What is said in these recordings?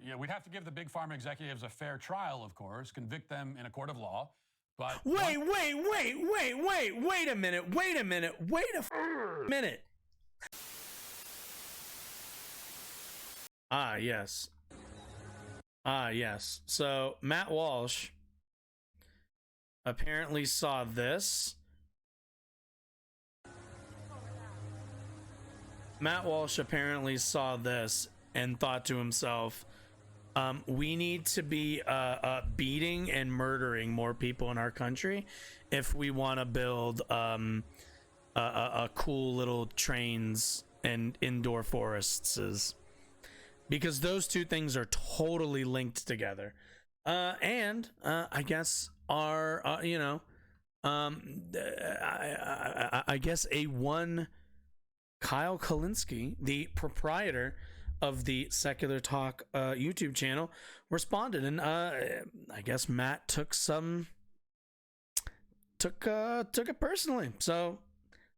Yeah, we'd have to give the big pharma executives a fair trial, of course, convict them in a court of law. But wait a minute. Wait a minute. Yes. Yes. So Matt Walsh apparently saw this. Matt Walsh apparently saw this and thought to himself, we need to be beating and murdering more people in our country if we want to build a cool little trains and indoor forests, because those two things are totally linked together. And I guess are I guess Kyle Kullinski, the proprietor of the Secular Talk YouTube channel, responded, and I guess Matt took it personally. So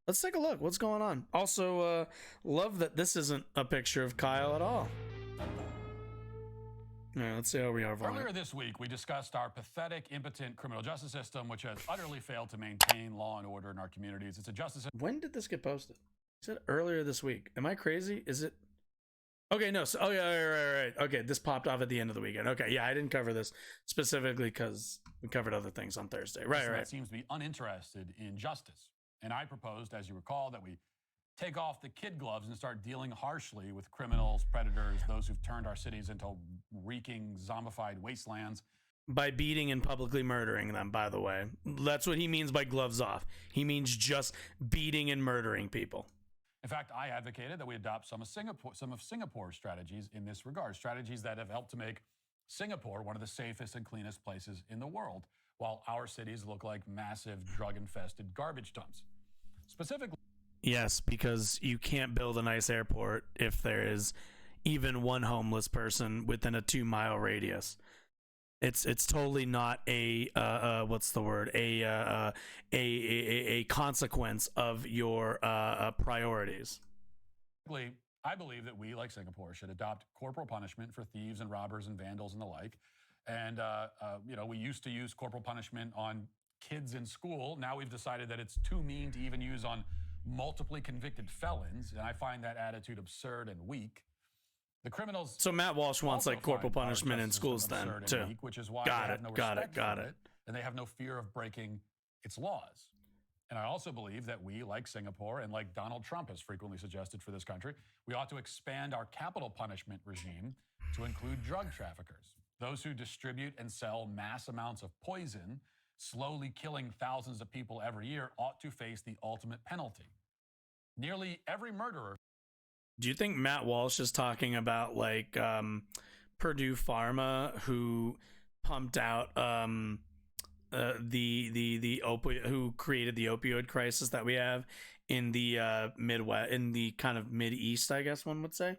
let's take a look. What's going on? Also, love that this isn't a picture of Kyle at all. All right, let's see how we are. Earlier this week, we discussed our pathetic, impotent criminal justice system, which has utterly failed to maintain law and order in our communities. It's a justice system. When did this get posted? I said earlier this week. Am I crazy? Is it? Okay, no. So, oh yeah, right. Okay, this popped off at the end of the weekend. Okay, yeah, I didn't cover this specifically because we covered other things on Thursday. Right. That seems to be uninterested in justice. And I proposed, as you recall, that we take off the kid gloves and start dealing harshly with criminals, predators, those who've turned our cities into reeking, zombified wastelands. By beating and publicly murdering them, by the way. That's what he means by gloves off. He means just beating and murdering people. In fact, I advocated that we adopt some of Singapore's strategies in this regard, strategies that have helped to make Singapore one of the safest and cleanest places in the world, while our cities look like massive drug-infested garbage dumps. Specifically, yes, because you can't build a nice airport if there is even one homeless person within a 2-mile radius. It's totally not a what's the word, a consequence of your priorities. I believe that we, like Singapore, should adopt corporal punishment for thieves and robbers and vandals and the like. And we used to use corporal punishment on kids in school. Now we've decided that it's too mean to even use on multiply convicted felons, and I find that attitude absurd and weak. The criminals. So Matt Walsh wants like corporal punishment in schools then too. Weak, which is why they have no respect for it, and they have no fear of breaking its laws. And I also believe that we, like Singapore and like Donald Trump has frequently suggested for this country, we ought to expand our capital punishment regime to include drug traffickers, those who distribute and sell mass amounts of poison, slowly killing thousands of people every year, ought to face the ultimate penalty. Nearly every murderer. Do you think Matt Walsh is talking about like Purdue Pharma, who pumped out the opioid, who created the opioid crisis that we have in the Midwest, in the kind of Mid-East, I guess one would say?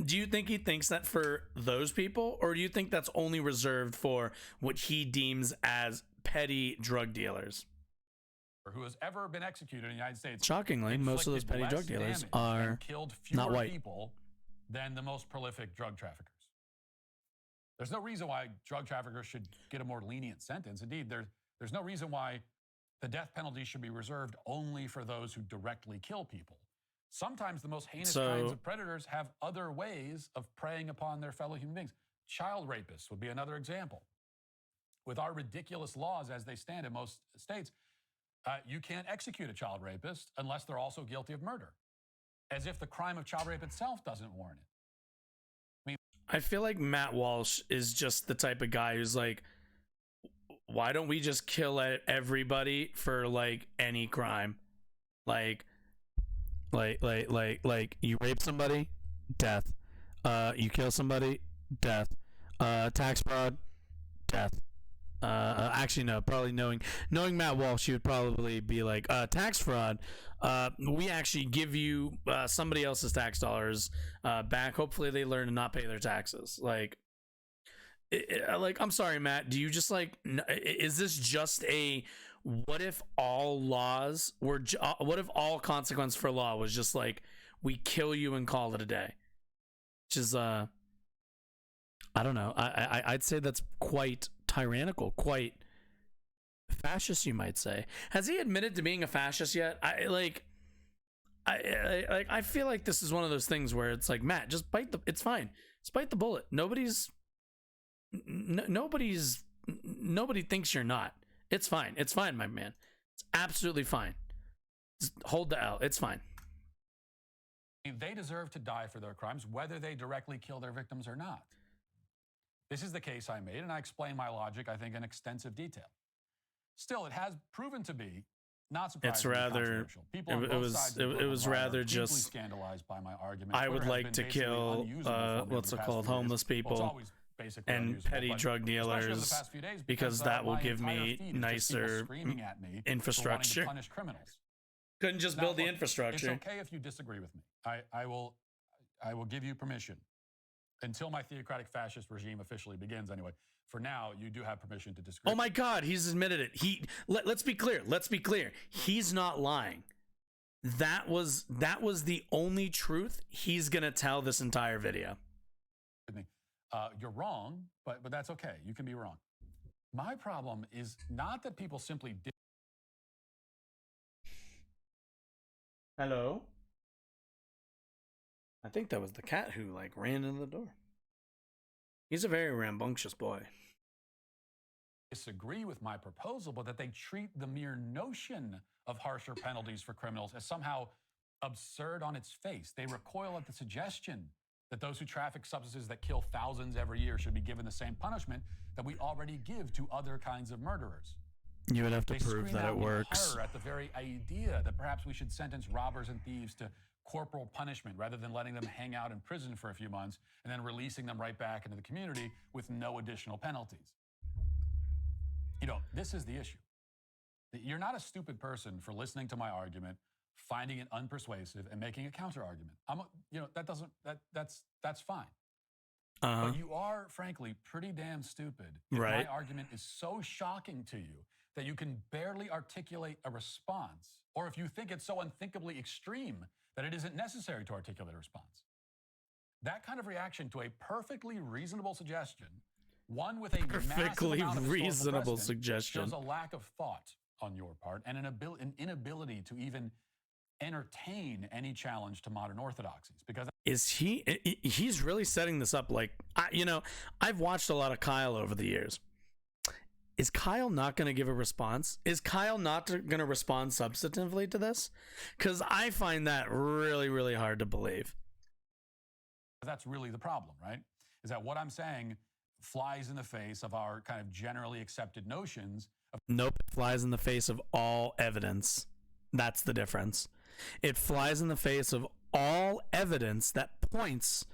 Do you think he thinks that for those people, or do you think that's only reserved for what he deems as petty drug dealers? Who has ever been executed in the United States? Shockingly, most of those petty drug dealers are killed fewer not white people than the most prolific drug traffickers. There's no reason why drug traffickers should get a more lenient sentence. Indeed, there's no reason why the death penalty should be reserved only for those who directly kill people. Sometimes the most heinous kinds of predators have other ways of preying upon their fellow human beings. Child rapists would be another example. With our ridiculous laws as they stand in most states, you can't execute a child rapist unless they're also guilty of murder, as if the crime of child rape itself doesn't warrant it. I feel like Matt Walsh is just the type of guy who's like, why don't we just kill everybody for like any crime? Like you rape somebody, death. You kill somebody, death. Tax fraud, death. Actually, no. Probably knowing Matt Walsh, he would probably be like, tax fraud. We actually give you somebody else's tax dollars back. Hopefully, they learn to not pay their taxes. Like, I'm sorry, Matt. Do you just like? Is this just a? What if all laws were? What if all consequence for law was just like we kill you and call it a day? Which is I don't know. I'd say that's quite tyrannical, quite fascist, you might say. Has he admitted to being a fascist yet? I feel like this is one of those things where it's like, Matt, just it's fine. Just bite the bullet. Nobody thinks you're not. It's fine. It's fine, my man. It's absolutely fine. Just hold the L. It's fine. They deserve to die for their crimes, whether they directly kill their victims or not. This is the case I made, and I explain my logic, I think, in extensive detail. Still, it has proven to be not surprisingly It's rather controversial. People on both sides of the it was political rather are deeply just scandalized by my argument. I Twitter would has like been to basically kill unusable for me what's over it the called, past few homeless days. Well, people it's always basically and unusable, petty but drug especially over the dealers past few days because that will my give entire me feed is just people nicer screaming at me for wanting to infrastructure. punish criminals. Couldn't just Now, build the look, infrastructure. It's okay if you disagree with me. I will give you permission until my theocratic fascist regime officially begins. Anyway, for now, you do have permission to disagree. Oh my God, he's admitted it. Let's be clear. Let's be clear. He's not lying. That was the only truth he's gonna tell this entire video. You're wrong, but that's okay. You can be wrong. My problem is not that people simply did. Hello? I think that was the cat who ran into the door. He's a very rambunctious boy. Disagree with my proposal, but that they treat the mere notion of harsher penalties for criminals as somehow absurd on its face. They recoil at the suggestion that those who traffic substances that kill thousands every year should be given the same punishment that we already give to other kinds of murderers. You would have to They prove scream that out it in works. horror at the very idea that perhaps we should sentence robbers and thieves to corporal punishment rather than letting them hang out in prison for a few months and then releasing them right back into the community with no additional penalties. This is the issue. You're not a stupid person for listening to my argument, finding it unpersuasive, and making a counter argument. That's fine. But you are, frankly, pretty damn stupid if my argument is so shocking to you that you can barely articulate a response, or if you think it's so unthinkably extreme that it isn't necessary to articulate a response. That kind of reaction to a perfectly reasonable suggestion, one with a perfectly reasonable suggestion, shows a lack of thought on your part and an inability to even entertain any challenge to modern orthodoxies. Because he's really setting this up I've watched a lot of Kyle over the years. Is Kyle not going to give a response? Is Kyle not going to respond substantively to this? Because I find that really, really hard to believe. That's really the problem, right? Is that what I'm saying flies in the face of our kind of generally accepted notions of— Nope, it flies in the face of all evidence. That's the difference. It flies in the face of all evidence that points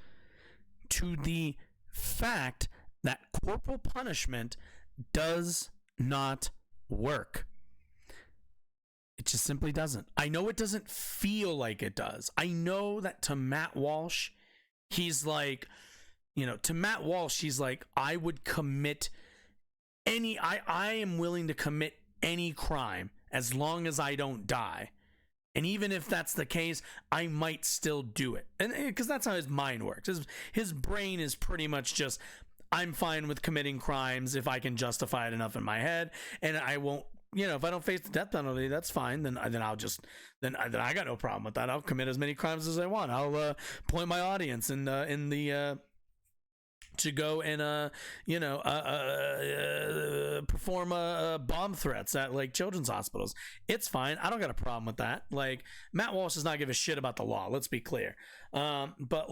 to the fact that corporal punishment does not work. It just simply doesn't. I know it doesn't feel like it does. I know that to Matt Walsh, he's like, to Matt Walsh, he's like, I would commit I am willing to commit any crime as long as I don't die. And even if that's the case, I might still do it. And because that's how his mind works. His brain is pretty much just, I'm fine with committing crimes if I can justify it enough in my head, and I won't. If I don't face the death penalty, that's fine. Then I got no problem with that. I'll commit as many crimes as I want. I'll point my audience to go and perform bomb threats at children's hospitals. It's fine. I don't got a problem with that. Matt Walsh does not give a shit about the law. Let's be clear. But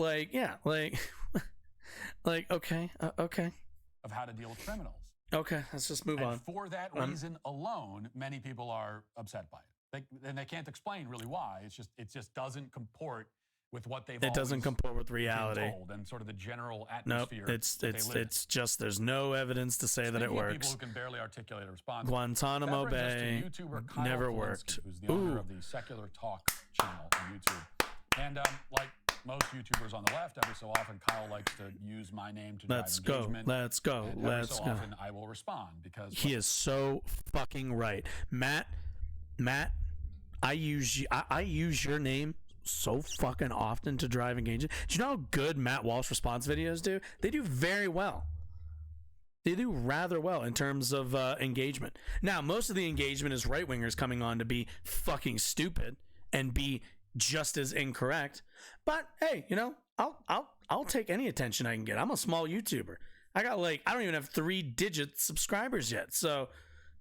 okay. of how to deal with criminals. Okay, let's just move on. For that reason alone, many people are upset by it. They can't explain really why. It just doesn't comport with what they've. It doesn't comport with reality and sort of the general Nope, atmosphere. it's just there's no evidence to say that it works. People who can barely articulate a response. Guantanamo Bay never worked. Who's the owner of the Secular Talk channel on YouTube, and like most YouTubers on the left, every so often Kyle likes to use my name to drive engagement. Let's go. Every so often I will respond because he is so fucking right. Matt, I use your name so fucking often to drive engagement. Do you know how good Matt Walsh response videos do? They do very well. They do rather well in terms of engagement. Now, most of the engagement is right-wingers coming on to be fucking stupid and be just as incorrect. But hey, you know, I'll take any attention I can get. I'm a small YouTuber. I don't even have 3-digit subscribers yet. So,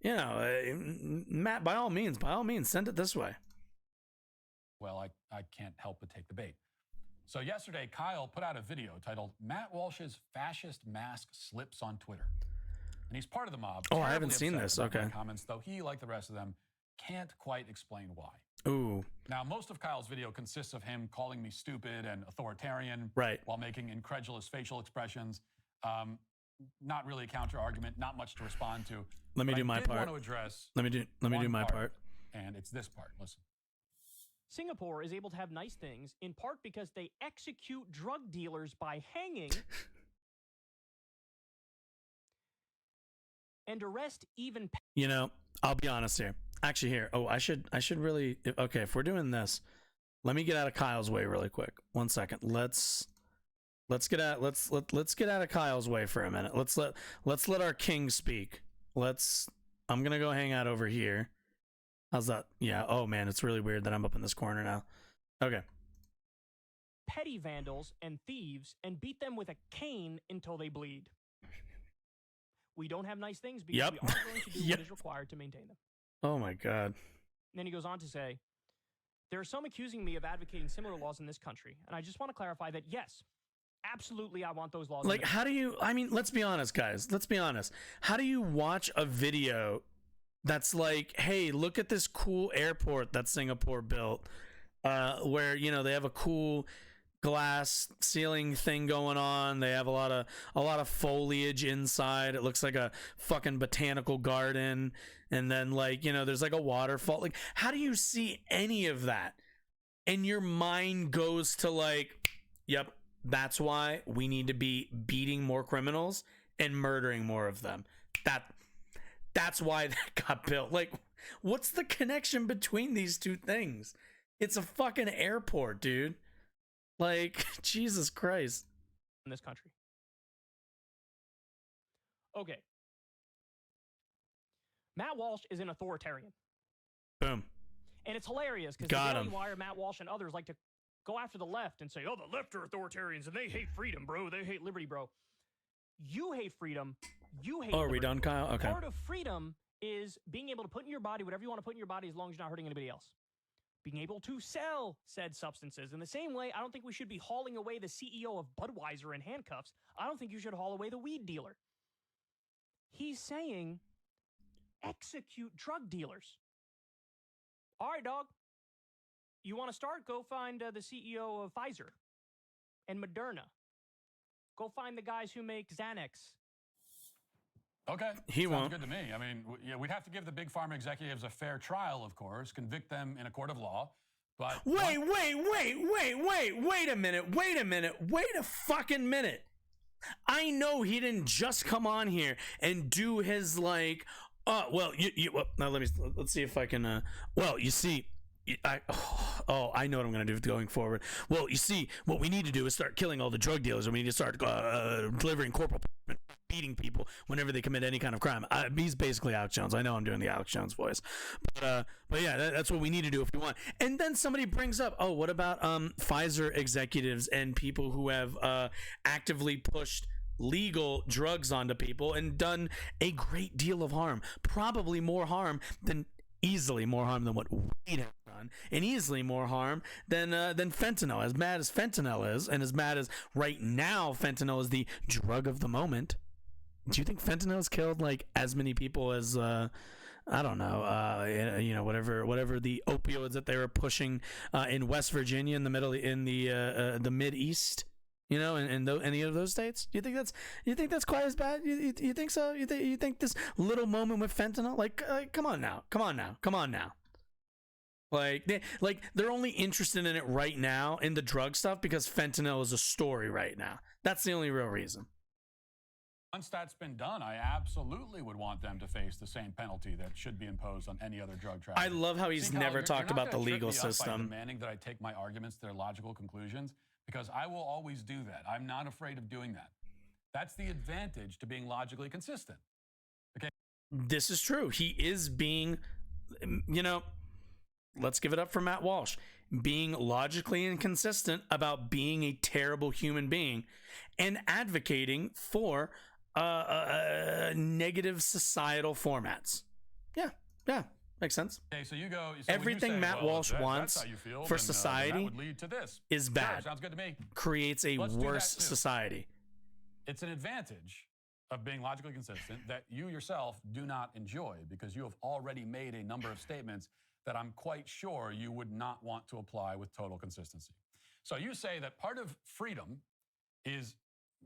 you know, Matt, by all means, send it this way. Well, I can't help but take the bait. So yesterday, Kyle put out a video titled "Matt Walsh's Fascist Mask Slips on Twitter." And he's part of the mob. Oh, I haven't seen this. Okay. Comments, though he, like the rest of them, can't quite explain why. Ooh. Now, most of Kyle's video consists of him calling me stupid and authoritarian, right, while making incredulous facial expressions. Not really a counter argument, not much to respond to. Let me do my part. Want to address let me do my part. And it's this part. Listen. Singapore is able to have nice things in part because they execute drug dealers by hanging and arrest even. You know, I'll be honest here. Actually, here. Oh, I should really. Okay, if we're doing this, let me get out of Kyle's way really quick. 1 second. Let's get out. Let's get out of Kyle's way for a minute. Let's let our king speak. I'm gonna go hang out over here. How's that? Yeah. Oh man, it's really weird that I'm up in this corner now. Okay. Petty vandals and thieves and beat them with a cane until they bleed. We don't have nice things because we aren't going to do what is required to maintain them. Oh my God. And then he goes on to say, there are some accusing me of advocating similar laws in this country, and I just want to clarify that yes, absolutely I want those laws. Like, how do you, I mean, let's be honest, guys. Let's be honest. How do you watch a video that's like, hey, look at this cool airport that Singapore built, where, you know, they have a cool glass ceiling thing going on. They have a lot of foliage inside. It looks like a fucking botanical garden. And then, like, you know, there's like a waterfall. Like, how do you see any of that? And your mind goes to like, yep, that's why we need to be beating more criminals and murdering more of them. That's why that got built. Like, what's the connection between these two things? It's a fucking airport, dude. Like, Jesus Christ. In this country. Okay. Matt Walsh is an authoritarian. Boom. And it's hilarious because the Daily Wire, Matt Walsh, and others like to go after the left and say, oh, the left are authoritarians and they hate freedom, bro. They hate liberty, bro. You hate freedom. You hate liberty. Oh, are we done, Kyle? Okay. Part of freedom is being able to put in your body whatever you want to put in your body as long as you're not hurting anybody else. Being able to sell said substances. In the same way, I don't think we should be hauling away the CEO of Budweiser in handcuffs. I don't think you should haul away the weed dealer. He's saying, execute drug dealers. All right, dog. You want to start? Go find the CEO of Pfizer and Moderna. Go find the guys who make Xanax. Okay. He won't. Sounds good to me. I mean, we'd have to give the big pharma executives a fair trial, of course, convict them in a court of law. But wait a minute. Wait a fucking minute. I know he didn't just come on here and do his like, well, now let's see if I can, well, you see, I know what I'm going to do going forward. Well, you see, what we need to do is start killing all the drug dealers, and we need to start delivering corporal punishment, beating people whenever they commit any kind of crime. He's basically Alex Jones. I know I'm doing the Alex Jones voice, but yeah, that's what we need to do if we want. And then somebody brings up, oh, what about Pfizer executives and people who have actively pushed legal drugs onto people and done a great deal of harm, probably easily more harm than what weed has done, and easily more harm than fentanyl. As mad as fentanyl is, and as mad as right now fentanyl is the drug of the moment, do you think fentanyl has killed like as many people as I don't know, you know, whatever the opioids that they were pushing in West Virginia in the Mid East? You know, in any of those states, you think that's quite as bad? You think so? You think this little moment with fentanyl, like, come on now. Like they're only interested in it right now in the drug stuff because fentanyl is a story right now. That's the only real reason. Once that's been done, I absolutely would want them to face the same penalty that should be imposed on any other drug trafficker. I love how he's See, Kyle, never you're talked not about the gonna trip legal me up by system. demanding that I take my arguments to their logical conclusions, because I will always do that. I'm not afraid of doing that. That's the advantage to being logically consistent. This is true. He is being, let's give it up for Matt Walsh, being logically inconsistent about being a terrible human being and advocating for negative societal formats. Yeah, makes sense. Okay, so you go. So Everything when you say, Matt well, Walsh that's wants how you feel, for then, society that would lead to this. is Sure, bad. sounds good to me. Creates a Let's do that worse too. society. It's an advantage of being logically consistent that you yourself do not enjoy, because you have already made a number of statements that I'm quite sure you would not want to apply with total consistency. So you say that part of freedom is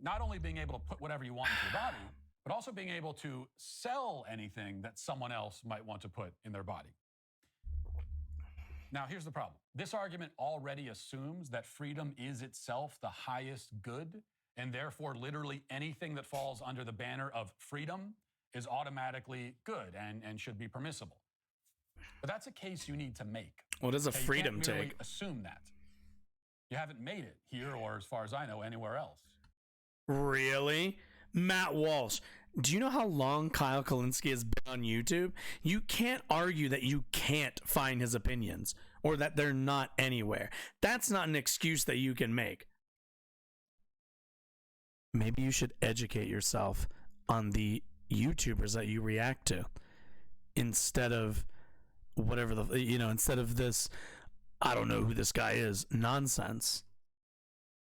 not only being able to put whatever you want into your body, but also being able to sell anything that someone else might want to put in their body. Now, here's the problem. This argument already assumes that freedom is itself the highest good, and therefore literally anything that falls under the banner of freedom is automatically good and should be permissible. But that's a case you need to make. What does a Okay, freedom you can't merely take? assume that. You haven't made it here, or as far as I know, anywhere else. Really? Matt Walsh, do you know how long Kyle Kullinski has been on YouTube? You can't argue that you can't find his opinions or that they're not anywhere. That's not an excuse that you can make. Maybe you should educate yourself on the YouTubers that you react to instead of whatever instead of this, I don't know who this guy is, nonsense.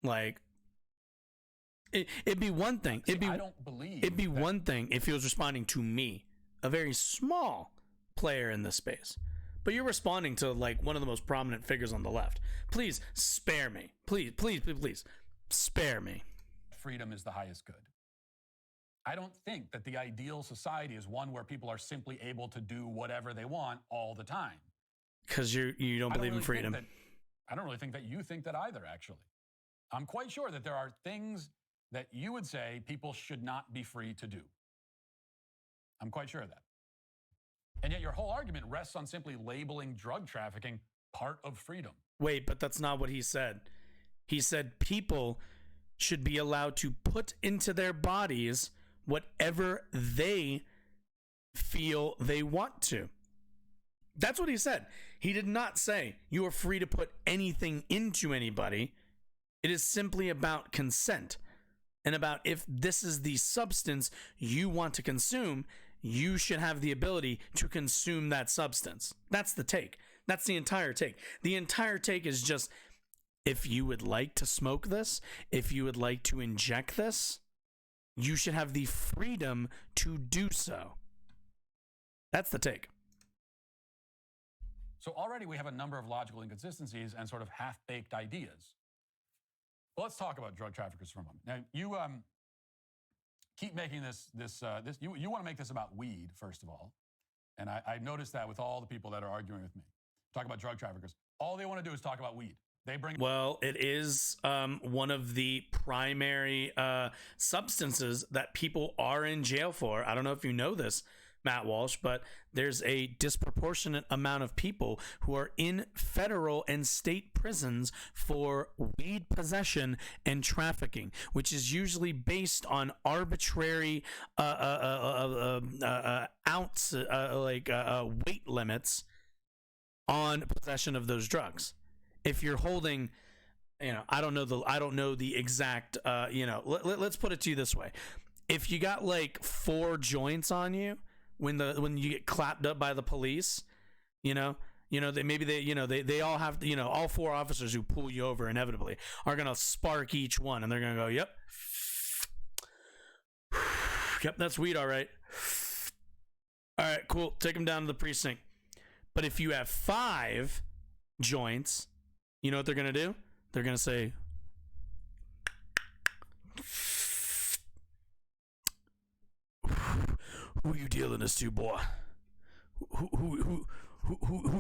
Like, it'd be one thing. See, I don't believe It'd be that- one thing if he was responding to me, a very small player in this space. But you're responding to like one of the most prominent figures on the left. Please spare me. Please spare me. freedom is the highest good. I don't think that the ideal society is one where people are simply able to do whatever they want all the time. Because you don't I don't believe in really freedom. think I don't really think that you think that either, actually. I'm quite sure that there are things that you would say people should not be free to do. I'm quite sure of that. And yet your whole argument rests on simply labeling drug trafficking part of freedom. Wait, but that's not what he said. He said people should be allowed to put into their bodies whatever they feel they want to. That's what he said. He did not say you are free to put anything into anybody. It is simply about consent and about if this is the substance you want to consume, you should have the ability to consume that substance. That's the take. That's the entire take. The entire take is just, if you would like to smoke this, if you would like to inject this, you should have the freedom to do so. That's the take. So already we have a number of logical inconsistencies and sort of half-baked ideas. Well, let's talk about drug traffickers for a moment. Now, you keep making you want to make this about weed, first of all. And I noticed that with all the people that are arguing with me. Talk about drug traffickers. All they want to do is talk about weed. They bring. Well, it is one of the primary substances that people are in jail for. I don't know if you know this, Matt Walsh, but there's a disproportionate amount of people who are in federal and state prisons for weed possession and trafficking, which is usually based on arbitrary ounce weight limits on possession of those drugs. If you're holding, I don't know the exact, let's put it to you this way. If you got like 4 joints on you when you get clapped up by the police, they all have, all 4 officers who pull you over inevitably are going to spark each one and they're going to go, yep, that's weed. All right, cool. Take them down to the precinct. But if you have 5 joints, you know what they're going to do? They're going to say, who you dealing this to, boy? Who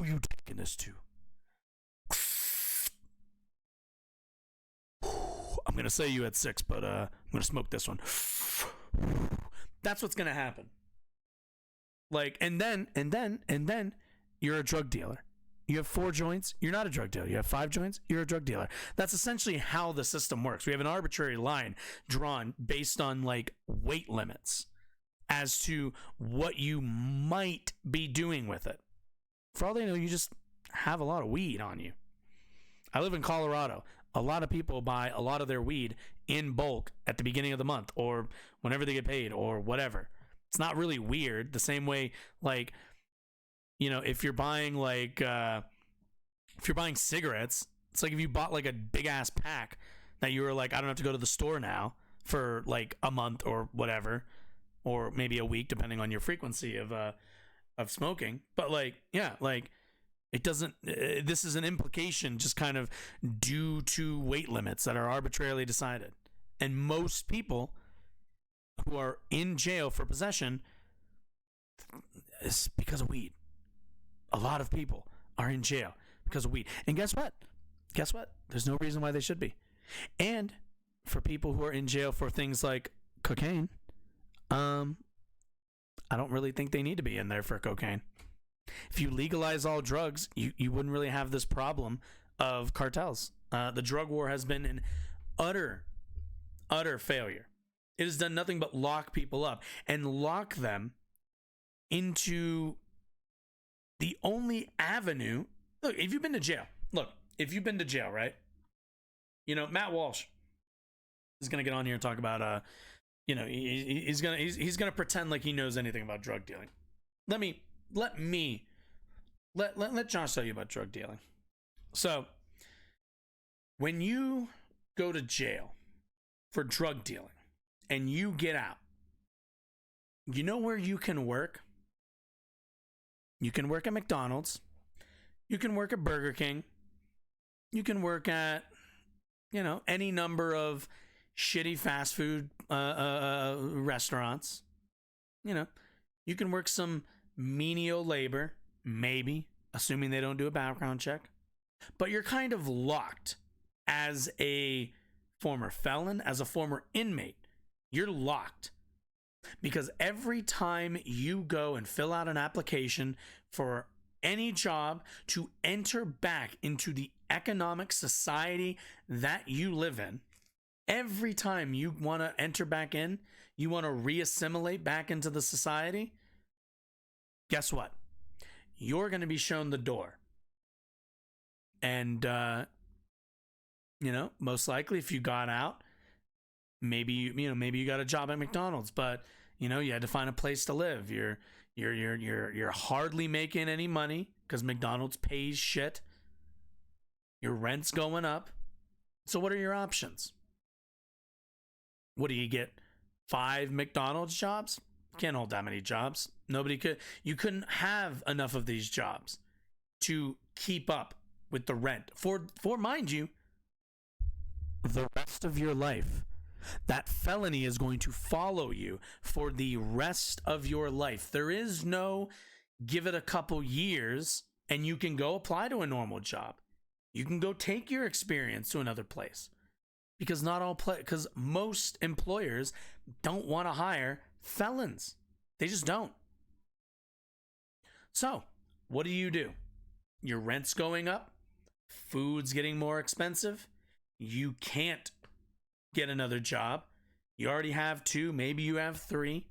you taking this to? I'm going to say you had 6, but I'm going to smoke this one. That's what's going to happen. Like, and then you're a drug dealer. You have 4 joints, you're not a drug dealer. You have 5 joints, you're a drug dealer. That's essentially how the system works. We have an arbitrary line drawn based on like weight limits as to what you might be doing with it. For all they know, you just have a lot of weed on you. I live in Colorado. A lot of people buy a lot of their weed in bulk at the beginning of the month or whenever they get paid or whatever. It's not really weird. The same way, like, you know, if you're buying cigarettes, it's like if you bought like a big ass pack that you were like, I don't have to go to the store now for like a month or whatever, or maybe a week, depending on your frequency of smoking. But like, yeah, like it doesn't. This is an implication, just kind of due to weight limits that are arbitrarily decided, and most people who are in jail for possession is because of weed. A lot of people are in jail because of weed. And guess what? There's no reason why they should be. And for people who are in jail for things like cocaine, I don't really think they need to be in there for cocaine. If you legalize all drugs, you wouldn't really have this problem of cartels. The drug war has been an utter failure. It has done nothing but lock people up and lock them into the only avenue. Look, if you've been to jail, right? You know, Matt Walsh is going to get on here and talk about, you know, he's going to pretend like he knows anything about drug dealing. Let Josh tell you about drug dealing. So, when you go to jail for drug dealing and you get out, you know where you can work? You can work at McDonald's. You can work at Burger King. You can work at, you know, any number of shitty fast food restaurants. You know, you can work some menial labor, maybe, assuming they don't do a background check. But you're kind of locked as a former felon, as a former inmate. You're locked. Because every time you go and fill out an application for any job to enter back into the economic society that you live in, every time you want to enter back in, you want to reassimilate back into the society, guess what? You're going to be shown the door. And, you know, most likely if you got out, maybe you got a job at McDonald's, but you know, you had to find a place to live. You're hardly making any money because McDonald's pays shit. Your rent's going up. So what are your options? What do you get? 5 McDonald's jobs? Can't hold that many jobs. Nobody could. You couldn't have enough of these jobs to keep up with the rent for mind you, the rest of your life. That felony is going to follow you for the rest of your life. There is no give it a couple years and you can go apply to a normal job. You can go take your experience to another place. Because because most employers don't want to hire felons. They just don't. So, what do? Your rent's going up. Food's getting more expensive. You can't get another job. You already have 2, maybe you have 3.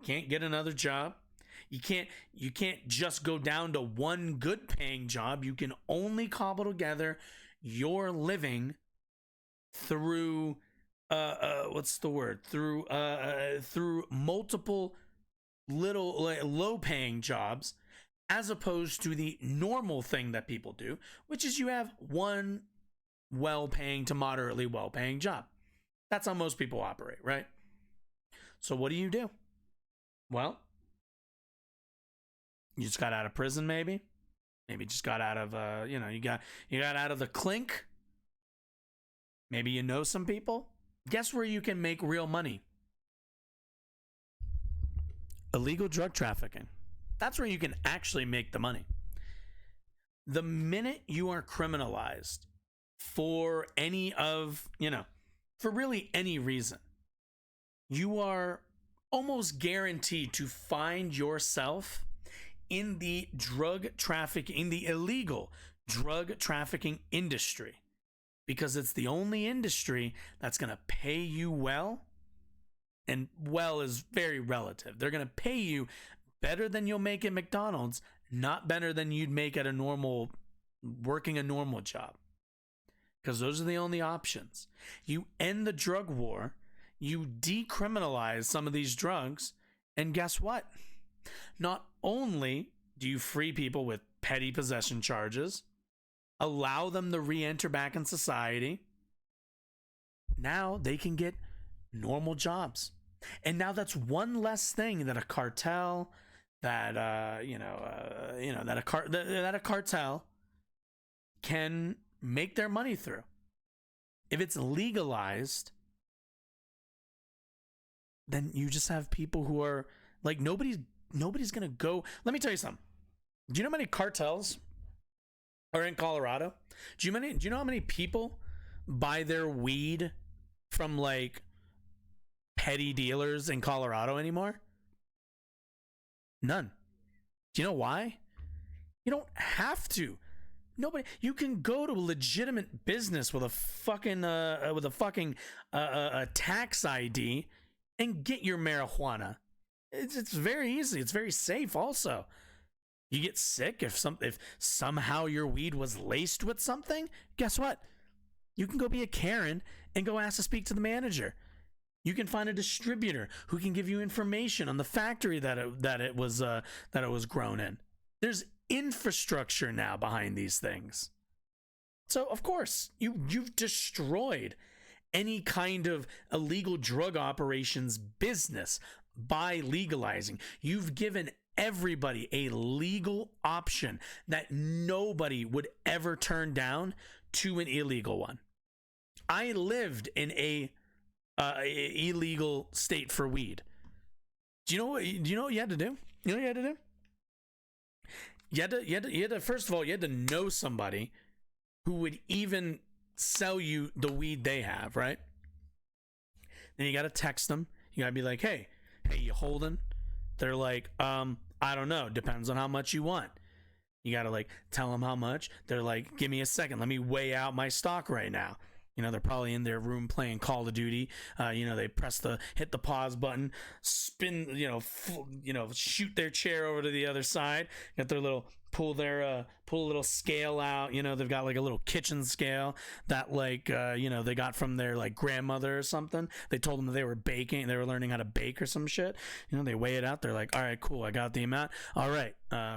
Can't get another job. You can't just go down to one good paying job. You can only cobble together your living through through multiple little low paying jobs, as opposed to the normal thing that people do, which is you have one well paying to moderately well paying job. That's how most people operate, right? So what do? Well, you just got out of prison, maybe just got out of you got out of the clink. Maybe you know some people. Guess where you can make real money? Illegal drug trafficking. That's where you can actually make the money. The minute you are criminalized for any of, for really any reason, you are almost guaranteed to find yourself in the illegal drug trafficking industry, because it's the only industry that's going to pay you well. And well is very relative. They're going to pay you better than you'll make at McDonald's, not better than you'd make at working a normal job. Because those are the only options. You end the drug war, you decriminalize some of these drugs, and guess what? Not only do you free people with petty possession charges, allow them to re-enter back in society, now they can get normal jobs. And now that's one less thing that a cartel, that a cartel can make their money through. If it's legalized, then you just have people who are like, nobody's gonna go. Let me tell you something. Do you know how many cartels are in Colorado? Do you know how many people buy their weed from like petty dealers in Colorado anymore? None. Do you know why? You don't have to. Nobody. You can go to a legitimate business with a fucking tax ID and get your marijuana. It's very easy. It's very safe. Also, you get sick if somehow your weed was laced with something. Guess what? You can go be a Karen and go ask to speak to the manager. You can find a distributor who can give you information on the factory that it was grown in. There's infrastructure now behind these things. So of course you've destroyed any kind of illegal drug operations business by legalizing. You've given everybody a legal option that nobody would ever turn down to an illegal one. I lived in a illegal state for weed. Do you know what you had to do? You know what you had to do? You had to first of all, you had to know somebody who would even sell you the weed they have, right? Then you got to text them. You got to be like, hey, you holding? They're like, I don't know. Depends on how much you want. You got to like tell them how much. They're like, give me a second. Let me weigh out my stock right now. You know, they're probably in their room playing Call of Duty. They hit the pause button, spin, shoot their chair over to the other side. Got their pull a little scale out. You know, they've got like a little kitchen scale that they got from their like grandmother or something. They told them that they were baking. They were learning how to bake or some shit. You know, they weigh it out. They're like, all right, cool. I got the amount. All right,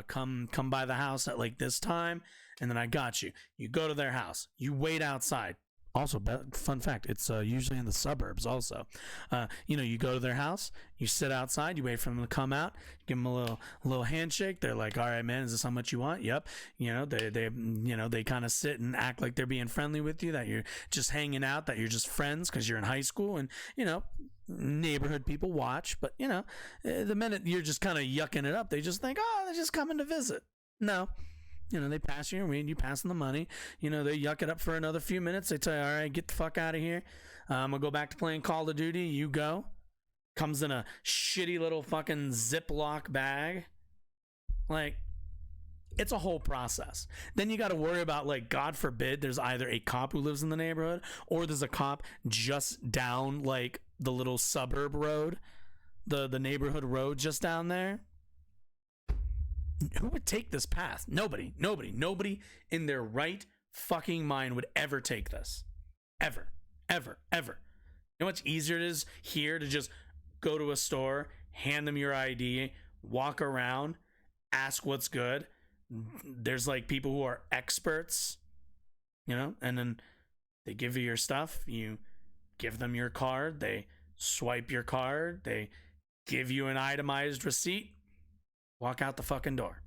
come by the house at like this time. And then I got you. You go to their house. You wait outside. Also, fun fact, it's usually in the suburbs also. You go to their house, you sit outside, you wait for them to come out, give them a little handshake. They're like, all right, man, is this how much you want? Yep. They kind of sit and act like they're being friendly with you, that you're just hanging out, that you're just friends because you're in high school. And, neighborhood people watch. But, the minute you're just kind of yucking it up, they just think, oh, they're just coming to visit. No. They pass you your weed, you pass them the money. They yuck it up for another few minutes. They tell you, all right, get the fuck out of here. I'm going to go back to playing Call of Duty. You go. Comes in a shitty little fucking Ziploc bag. Like, it's a whole process. Then you got to worry about, like, God forbid, there's either a cop who lives in the neighborhood or there's a cop just down, like, the little suburb road, the neighborhood road just down there. Who would take this path? Nobody in their right fucking mind would ever take this. Ever. You know how much easier it is here to just go to a store, hand them your ID, walk around, ask what's good. There's like people who are experts, and then they give you your stuff. You give them your card. They swipe your card. They give you an itemized receipt. Walk out the fucking door.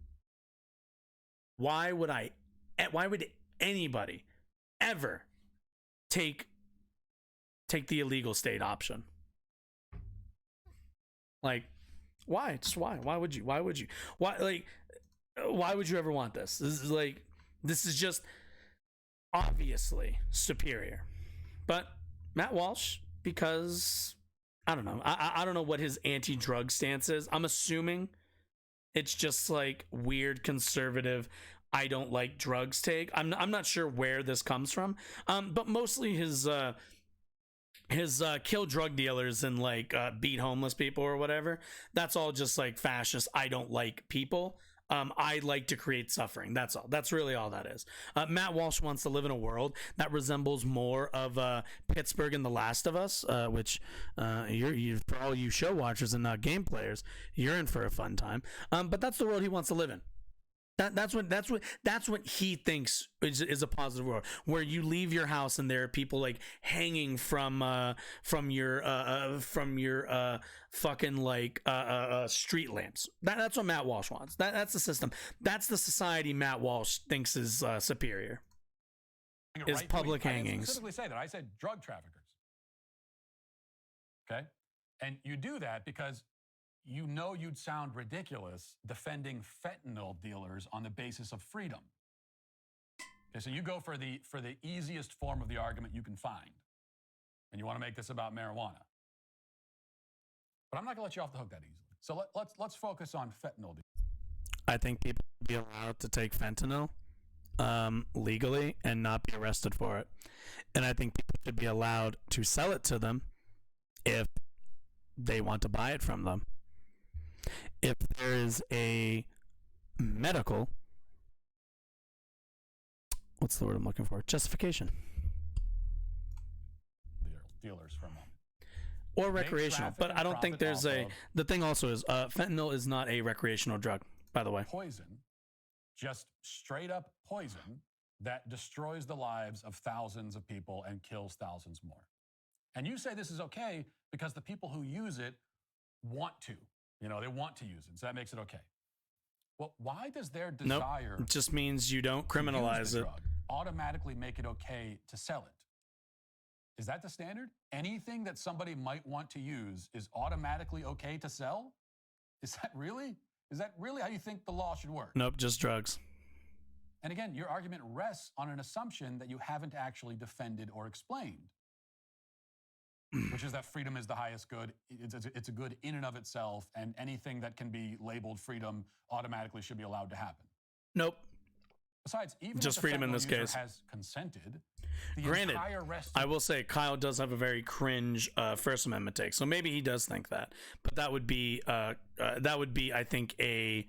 Why would anybody ever take the illegal state option? Like, why? Just why? Why would you? Why would you ever want this? This is just obviously superior. But Matt Walsh, because I don't know. I don't know what his anti-drug stance is. I'm assuming it's just like weird conservative, I don't like drugs take. I'm not sure where this comes from. But mostly his kill drug dealers and like beat homeless people or whatever. That's all just like fascist. I don't like people. I like to create suffering. That's all. That's really all that is. Matt Walsh wants to live in a world that resembles more of Pittsburgh and The Last of Us, which you're for all you show watchers and not game players, you're in for a fun time. But that's the world he wants to live in. That's what he thinks is a positive world, where you leave your house and there are people like hanging from your fucking like street lamps. That's what Matt Walsh wants. That's the system. That's the society Matt Walsh thinks is superior. Is Right, public I didn't hangings. specifically say that. I said drug traffickers. Okay, and you do that because you know you'd sound ridiculous defending fentanyl dealers on the basis of freedom. Okay, so you go for the easiest form of the argument you can find, and you want to make this about marijuana. But I'm not going to let you off the hook that easily. So let's focus on fentanyl. I think people should be allowed to take fentanyl legally and not be arrested for it, and I think people should be allowed to sell it to them if they want to buy it from them. If there is a medical, what's the word I'm looking for? Justification. Dealers for a moment. Or recreational, but I don't think there's a. The thing also is, fentanyl is not a recreational drug, by the way. Poison, just straight up poison that destroys the lives of thousands of people and kills thousands more. And you say this is okay because the people who use it want to. You know, they want to use it, so that makes it okay. Well, why does their desire it just means you don't criminalize it. Automatically make it okay to sell it? Is that the standard? Anything that somebody might want to use is automatically okay to sell? Is that really how you think the law should work? Nope, just drugs. And again, your argument rests on an assumption that you haven't actually defended or explained, which is that freedom is the highest good. It's a good in and of itself, and anything that can be labeled freedom automatically should be allowed to happen. Nope. Besides, even just if the freedom in this user case has consented, the granted, entire rest I will say Kyle does have a very cringe First Amendment take, so maybe he does think that. But that would be I think a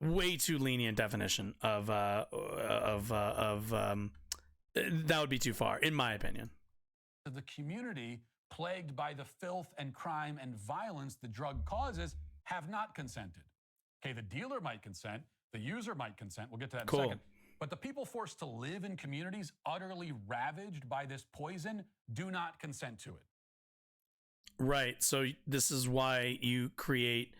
way too lenient definition of that would be too far, in my opinion. The community plagued by the filth and crime and violence the drug causes have not consented. Okay, the dealer might consent, the user might consent. We'll get to that in a second. But the people forced to live in communities utterly ravaged by this poison do not consent to it. Right. So this is why you create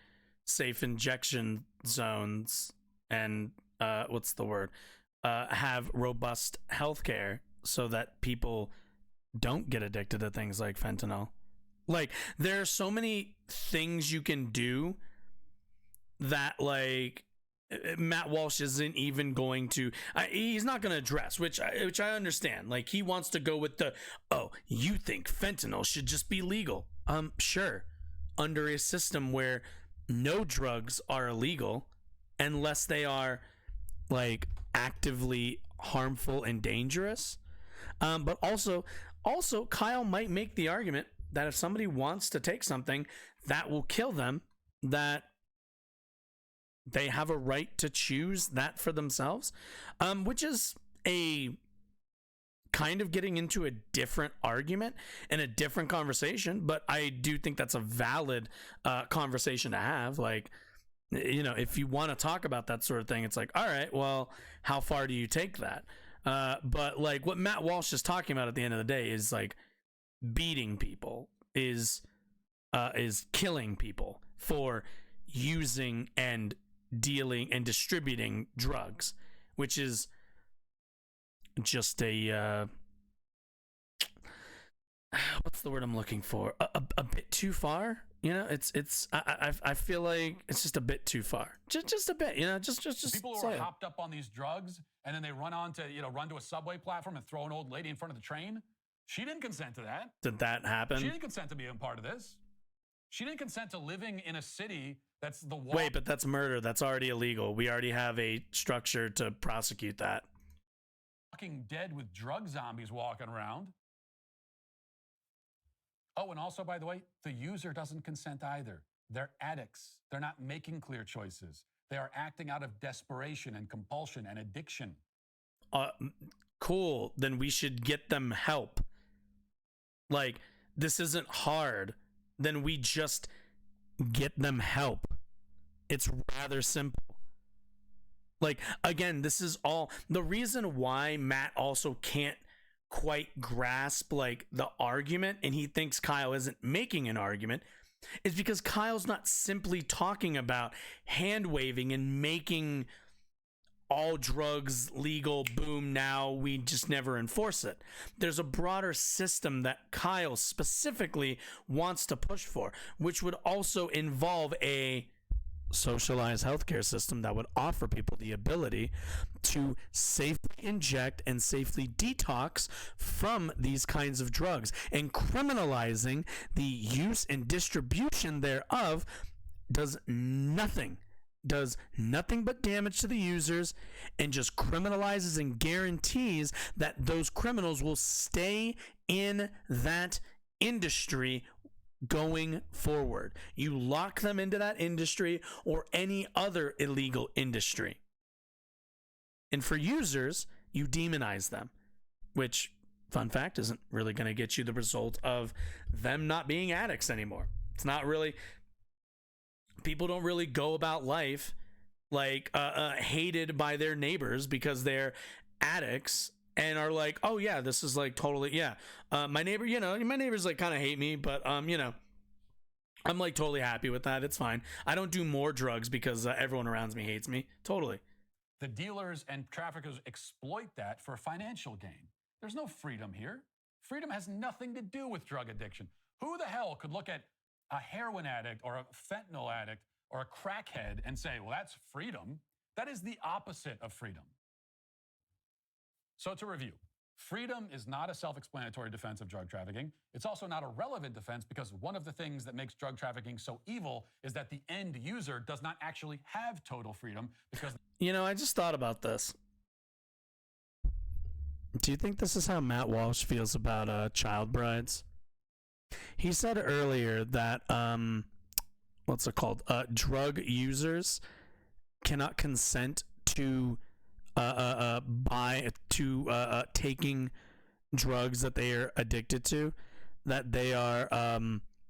safe injection zones and what's the word? Have robust healthcare so that people don't get addicted to things like fentanyl. Like, there are so many things you can do that, like, Matt Walsh isn't even going to, he's not going to address, which I understand. Like, he wants to go with the, oh, you think fentanyl should just be legal? Sure. Under a system where no drugs are illegal unless they are, like, actively harmful and dangerous. But also, Kyle might make the argument that if somebody wants to take something that will kill them, that they have a right to choose that for themselves, which is a kind of getting into a different argument and a different conversation. But I do think that's a valid conversation to have. Like, you know, if you want to talk about that sort of thing, it's like, all right, well, how far do you take that? But like what Matt Walsh is talking about at the end of the day is like beating people, is killing people for using and dealing and distributing drugs, which is just a what's the word I'm looking for? A bit too far. You know, I feel like it's just a bit too far. Just a bit, you know, just people who are hopped up on these drugs and then they run to a subway platform and throw an old lady in front of the train. She didn't consent to that. Did that happen? She didn't consent to being a part of this. She didn't consent to living in a city that's the Wait, but that's murder. That's already illegal. We already have a structure to prosecute that. Walking Dead with drug zombies walking around. Oh, and also, by the way, the user doesn't consent either. They're addicts. They're not making clear choices. They are acting out of desperation and compulsion and addiction. Cool. Then we should get them help. Like, this isn't hard. Then we just get them help. It's rather simple. Like, again, this is all the reason why Matt also can't quite grasp like the argument, and he thinks Kyle isn't making an argument, is because Kyle's not simply talking about hand waving and making all drugs legal, boom, now we just never enforce it. There's a broader system that Kyle specifically wants to push for, which would also involve a socialized healthcare system that would offer people the ability to safely inject and safely detox from these kinds of drugs, and criminalizing the use and distribution thereof does nothing but damage to the users, and just criminalizes and guarantees that those criminals will stay in that industry going forward. You lock them into that industry or any other illegal industry. And for users, you demonize them, which, fun fact, isn't really going to get you the result of them not being addicts anymore. It's not really, people don't really go about life like hated by their neighbors because they're addicts and are like, oh yeah, this is like totally, yeah. My neighbor, my neighbors like kind of hate me, but I'm like totally happy with that. It's fine. I don't do more drugs because everyone around me hates me. Totally. The dealers and traffickers exploit that for financial gain. There's no freedom here. Freedom has nothing to do with drug addiction. Who the hell could look at a heroin addict or a fentanyl addict or a crackhead and say, well, that's freedom? That is the opposite of freedom. So to review, freedom is not a self-explanatory defense of drug trafficking. It's also not a relevant defense because one of the things that makes drug trafficking so evil is that the end user does not actually have total freedom because... I just thought about this. Do you think this is how Matt Walsh feels about child brides? He said earlier that, what's it called? Drug users cannot consent to taking drugs that they are addicted to, that they are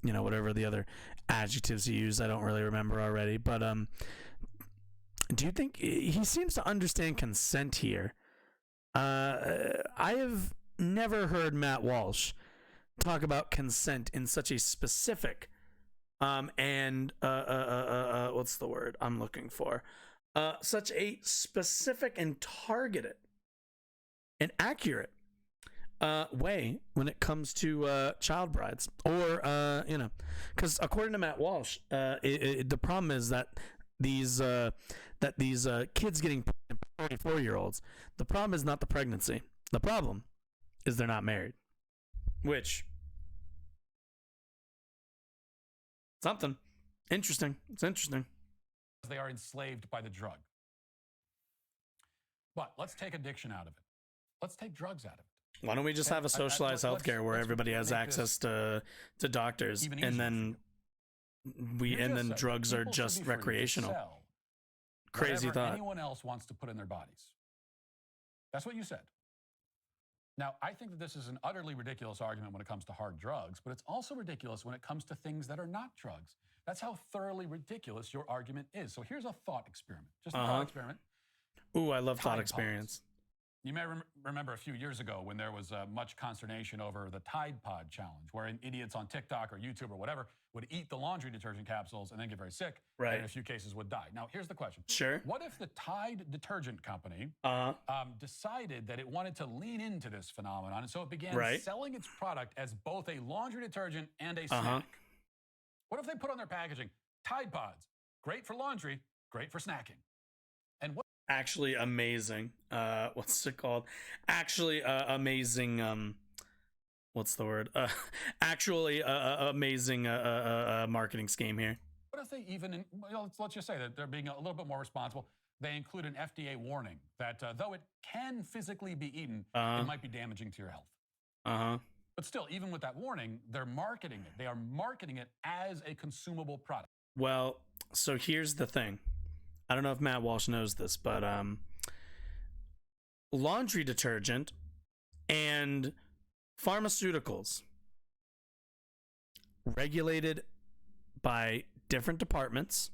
whatever the other adjectives he used, I don't really remember already, but do you think he seems to understand consent here? I have never heard Matt Walsh talk about consent in such a specific and what's the word I'm looking for? Such a specific and targeted and accurate way when it comes to child brides, or because according to Matt Walsh, the problem is that these kids getting 24-year-olds, the problem is not the pregnancy. The problem is they're not married, which something interesting. It's interesting. They are enslaved by the drug. But let's take addiction out of it. Let's take drugs out of it. Why don't we just have a socialized healthcare where everybody has access to doctors, and then drugs are just recreational? Crazy thought. Anyone else wants to put in their bodies. That's what you said. Now, I think that this is an utterly ridiculous argument when it comes to hard drugs, but it's also ridiculous when it comes to things that are not drugs. That's how thoroughly ridiculous your argument is. So here's a thought experiment. Just a thought experiment. Ooh, I love thought experiments. You may remember a few years ago when there was much consternation over the Tide Pod challenge, wherein idiots on TikTok or YouTube or whatever would eat the laundry detergent capsules and then get very sick, right, and in a few cases would die. Now, here's the question. Sure. What if the Tide detergent company decided that it wanted to lean into this phenomenon, and so it began selling its product as both a laundry detergent and a snack? What if they put on their packaging, Tide Pods, great for laundry, great for snacking? And what? Actually amazing. What's it called? Actually amazing. what's the word? Actually, amazing marketing scheme here. What if they even, let's just say that they're being a little bit more responsible. They include an FDA warning that though it can physically be eaten, it might be damaging to your health. But still, even with that warning, they're marketing it. They are marketing it as a consumable product. Well, so here's the thing. I don't know if Matt Walsh knows this, but laundry detergent and pharmaceuticals regulated by different departments,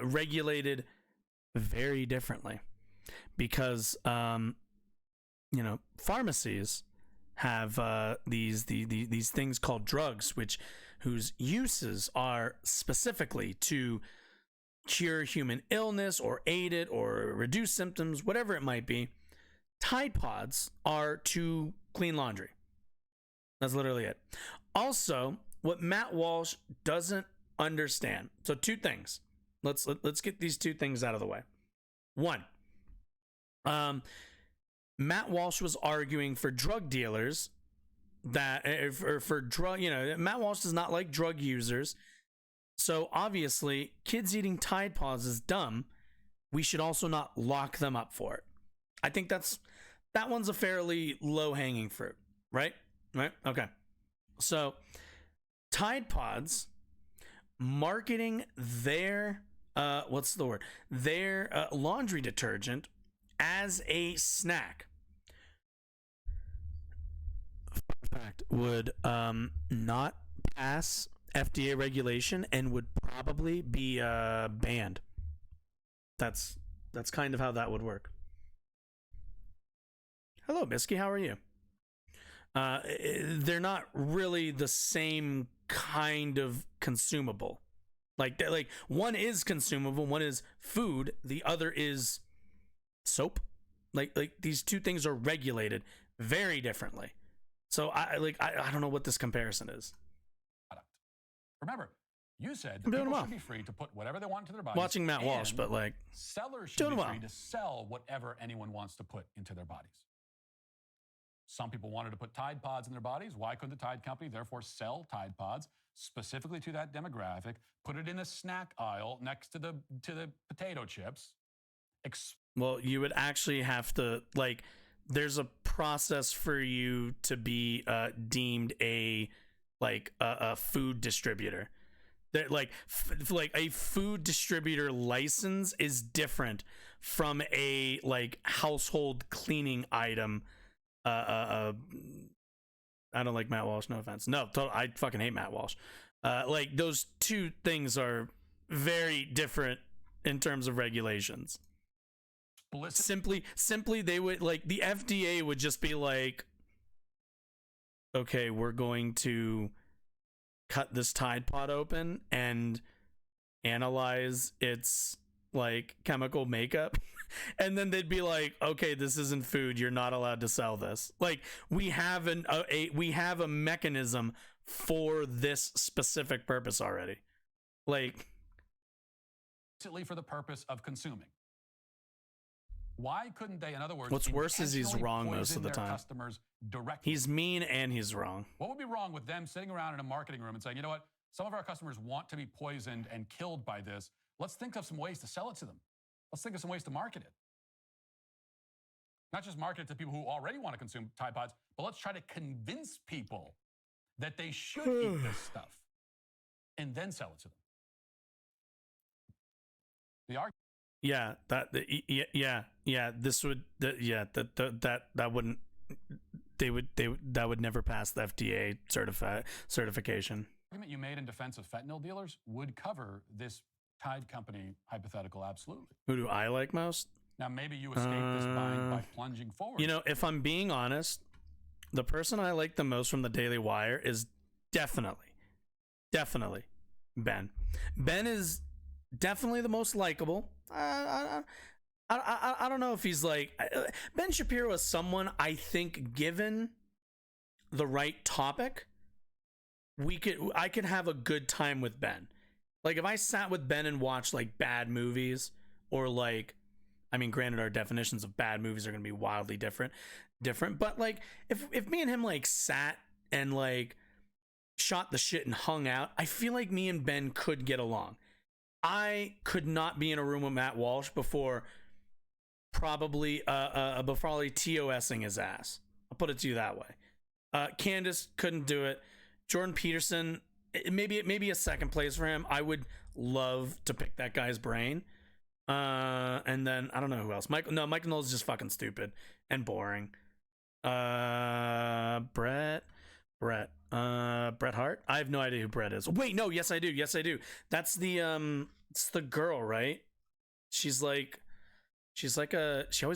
regulated very differently, because pharmacies have these things called drugs, whose uses are specifically to cure human illness or aid it or reduce symptoms, whatever it might be. Tide Pods are to clean laundry. That's literally it. Also, what Matt Walsh doesn't understand. So two things. Let's get these two things out of the way. One, Matt Walsh was arguing for drug dealers that for drug, Matt Walsh does not like drug users. So obviously, kids eating Tide Pods is dumb. We should also not lock them up for it. I think that one's a fairly low-hanging fruit, right? Right? Okay. So Tide Pods marketing their their laundry detergent as a snack, fact, would not pass FDA regulation and would probably be banned. That's kind of how that would work. Hello, Bisky. How are you? They're not really the same kind of consumable. Like one is consumable, one is food, the other is soap. Like these two things are regulated very differently. So I don't know what this comparison is. Remember, you said that people should be free to put whatever they want into their bodies. Watching Matt Walsh, but sellers should be free to sell whatever anyone wants to put into their bodies. Some people wanted to put Tide Pods in their bodies. Why couldn't the Tide company therefore sell Tide Pods specifically to that demographic, put it in a snack aisle next to the potato chips? Well, you would actually have to, there's a process for you to be deemed a food distributor. That like a food distributor license is different from a household cleaning item. I don't like Matt Walsh, no offense. No, I fucking hate Matt Walsh. Those two things are very different in terms of regulations. Simply they would the FDA would just be like, okay, we're going to cut this Tide Pod open and analyze its chemical makeup. And then they'd be like, okay, this isn't food, you're not allowed to sell this. We have a mechanism for this specific purpose already. For the purpose of consuming. Why couldn't they, in other words, what's worse is he's wrong most of the time. Customers directly. He's mean and he's wrong. What would be wrong with them sitting around in a marketing room and saying, you know what, some of our customers want to be poisoned and killed by this. Let's think of some ways to sell it to them. Let's think of some ways to market it. Not just market it to people who already want to consume Tide Pods, but let's try to convince people that they should eat this stuff and then sell it to them. The argument. Yeah, this would that wouldn't that would never pass the FDA certification. The argument you made in defense of fentanyl dealers would cover this Tide company hypothetical, absolutely. Who do I like most? Now maybe you escape this bind by plunging forward. If I'm being honest, the person I like the most from the Daily Wire is definitely Ben. Ben is definitely the most likable. I don't know if he's Ben Shapiro is someone I think, given the right topic, I could have a good time with Ben. If I sat with Ben and watched bad movies, or granted our definitions of bad movies are going to be wildly different. different. But like, if me and him like sat and like shot the shit and hung out, I feel like me and Ben could get along. I could not be in a room with Matt Walsh before probably TOSing his ass. I'll put it to you that way. Candace couldn't do it. Jordan Peterson, maybe a second place for him. I would love to pick that guy's brain. And then I don't know who else. Michael Knowles is just fucking stupid and boring. Bret Hart. I have no idea who Bret is. Wait, no, yes I do. That's the it's the girl, right? She always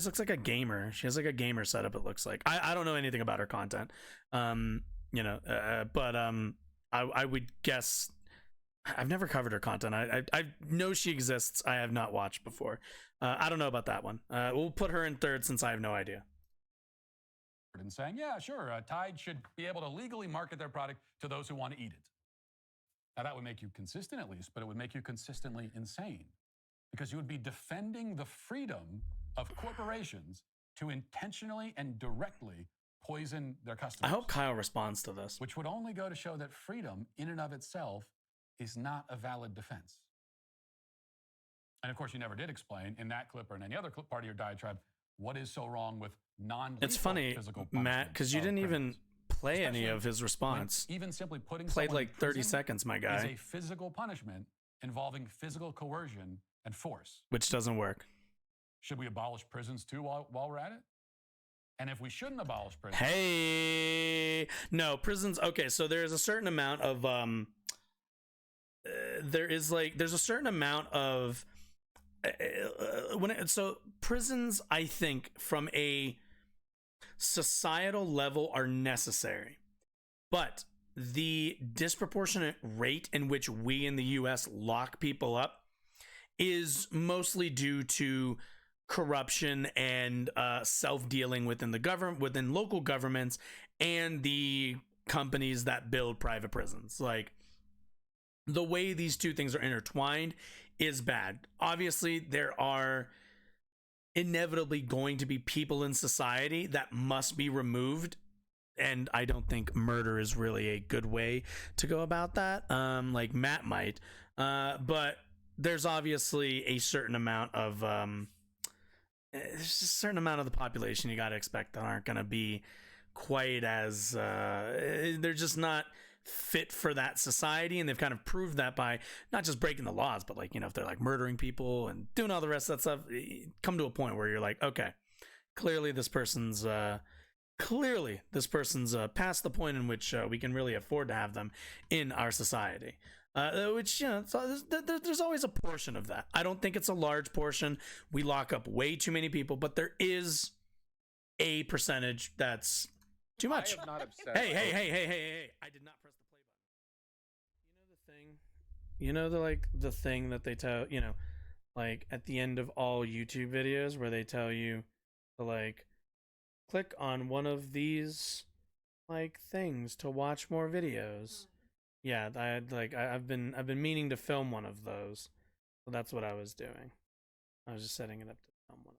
looks like a gamer. She has like a gamer setup, it looks like. I don't know anything about her content. But I would guess I've never covered her content. I know she exists. I have not watched before. I don't know about that one. We'll put her in third since I have no idea. And saying, yeah, sure, Tide should be able to legally market their product to those who want to eat it. Now, that would make you consistent at least, but it would make you consistently insane because you would be defending the freedom of corporations to intentionally and directly poison their customers. I hope Kyle responds to this. Which would only go to show that freedom in and of itself is not a valid defense. And of course, you never did explain in that clip or in any other part of your diatribe what is so wrong with non-lethal It's funny, physical Matt, because you didn't even play any of his response. Even simply putting played someone in like 30 prison seconds, my is guy, a physical punishment involving physical coercion and force. which doesn't work. Should we abolish prisons too while we're at it? And if we shouldn't abolish prisons, Hey, no, prisons. Okay, so there's a certain amount of there's a certain amount of so prisons, I think, from a societal level are necessary, but the disproportionate rate in which we in the US lock people up is mostly due to corruption and self-dealing within the government, within local governments, and the companies that build private prisons. Like, the way these two things are intertwined is bad. Obviously, there are inevitably going to be people in society that must be removed, and I don't think murder is really a good way to go about that. Like Matt might, but there's obviously a certain amount of there's a certain amount of the population you got to expect that aren't going to be quite as they're just not fit for that society, and they've kind of proved that by not just breaking the laws, but like, you know, if they're like murdering people and doing all the rest of that stuff, come to a point where you're like, okay, clearly this person's past the point in which we can really afford to have them in our society. Which, you know, there's always a portion of that. I don't think it's a large portion. We lock up way too many people, but there is a percentage that's too much. I am not upset. Hey! I did not press the play button. You know the thing that they tell, you know, like at the end of all YouTube videos where they tell you to like click on one of these like things to watch more videos. Yeah, I've been meaning to film one of those. So that's what I was doing. I was just setting it up to film one.